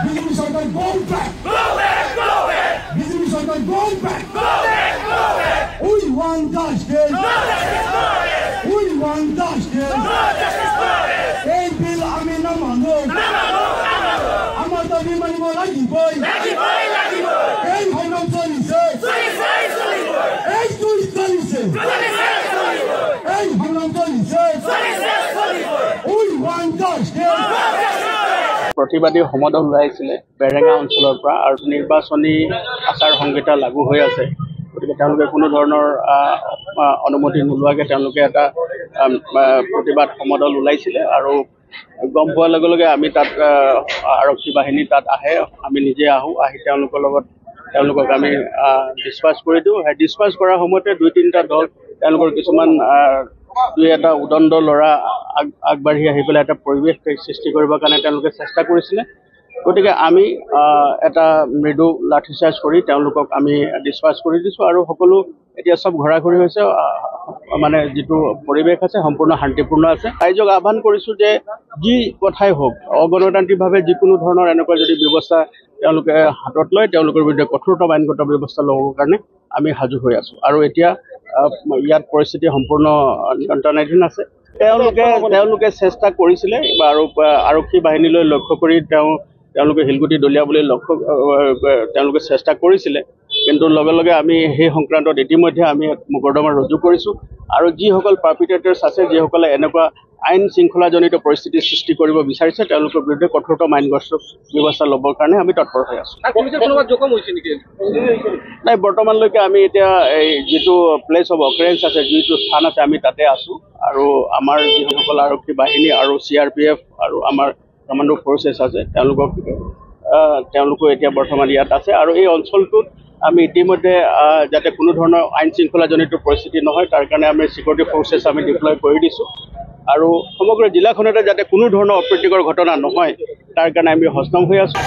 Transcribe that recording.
BJP Sarkar go back. BJP Sarkar go back. We want justice. We want justice. Hey Bill, আমি না মানো। আমার দাবি মানিব লাগিবই। এই সংগ্রাম চলিছে। এই তুই চলিছে। এই সংগ্রাম চলিছে। We want justice. प्रतिबादी সমদল ওলাইছিলে বেৰেঙা অঞ্চলৰ পৰা আৰু নিৰ্বাচনী আচাৰ সংহিতা লাগু হৈ আছে গতিকে তেওঁলোকে কোনো ধৰণৰ অনুমতি নোলোৱাকৈ তেওঁলোকে এটা প্ৰতিবাদ সমদল ওলাইছিলে আৰু গম পোৱাৰ লগে লগে আমি তাত আৰক্ষী বাহিনী তাত আহে আমি নিজে আহি তেওঁলোকক আমি ডিছপাচ কৰি দিওঁ ডিছপাচ কৰাৰ সময়তে দুই তিনিটা দল তেওঁলোকৰ কিছুমান দুই এটা উদণ্ড ল'ৰা আগবাঢ়ি আহি পেলাই এটা পৰিৱেশ সৃষ্টি কৰিবৰ কাৰণে তেওঁলোকে চেষ্টা কৰিছিলে গতিকে আমি এটা মৃদু লাঠিচাৰ্জ কৰি তেওঁলোকক আমি ডিছপাচ কৰি দিছোঁ আৰু সকলো এতিয়া সব ঘৰাঘৰি হৈছে মানে যিটো পৰিৱেশ আছে সম্পূৰ্ণ শান্তিপূৰ্ণ আছে ৰাইজক আহ্বান কৰিছোঁ যে যি কথাই হওক অগণতান্ত্ৰিকভাৱে যিকোনো ধৰণৰ এনেকুৱা যদি ব্যৱস্থা তেওঁলোকে হাতত লয় তেওঁলোকৰ বিৰুদ্ধে কঠোৰতম আইনগত ব্যৱস্থা ল'বৰ কাৰণে আমি সাজু হৈ আছোঁ আৰু এতিয়া ইয়াত পৰিস্থিতি সম্পূৰ্ণ নিয়ন্ত্ৰণাধীন আছে তেওঁলোকে চেষ্টা কৰিছিলে আৰু আৰক্ষী বাহিনীলৈ লক্ষ্য কৰি তেওঁলোকে হিলগুটি দলিয়াবলৈ তেওঁলোকে চেষ্টা কৰিছিলে কিন্তু লগে লগে আমি সেই সংক্ৰান্তত ইতিমধ্যে আমি মোকৰ্দমা ৰুজু কৰিছোঁ আৰু যিসকল পাৰ্পিটেটৰ্ছ আছে যিসকলে এনেকুৱা আইন শৃংখলাজনিত পৰিস্থিতি সৃষ্টি কৰিব বিচাৰিছে তেওঁলোকৰ বিৰুদ্ধে কঠোৰতম আইনগত ব্যৱস্থা ল'বৰ কাৰণে আমি তৎপৰ হৈ আছোঁ নাই বৰ্তমানলৈকে আমি এতিয়া এই যিটো প্লেচ অফ অকাৰেঞ্চ আছে যিটো স্থান আছে আমি তাতে আছোঁ আৰু আমাৰ যিসকল আৰক্ষী বাহিনী আৰু CRPF আৰু আমাৰ কমাণ্ডো ফ'ৰ্চেছ আছে তেওঁলোকো এতিয়া বৰ্তমান ইয়াত আছে আৰু এই অঞ্চলটোত আমি ইতিমধ্যে যাতে কোনো ধৰণৰ আইন শৃংখলাজনিত পৰিস্থিতি নহয় তাৰ কাৰণে আমি চিকিউৰিটি ফ'ৰ্চেছ আমি ডিপ্লয় কৰি দিছোঁ আৰু সমগ্ৰ জিলাখনতে যাতে কোনো ধৰণৰ অপ্ৰীতিকৰ ঘটনা নহয় তাৰ কাৰণে আমি সষ্টম হৈ আছোঁ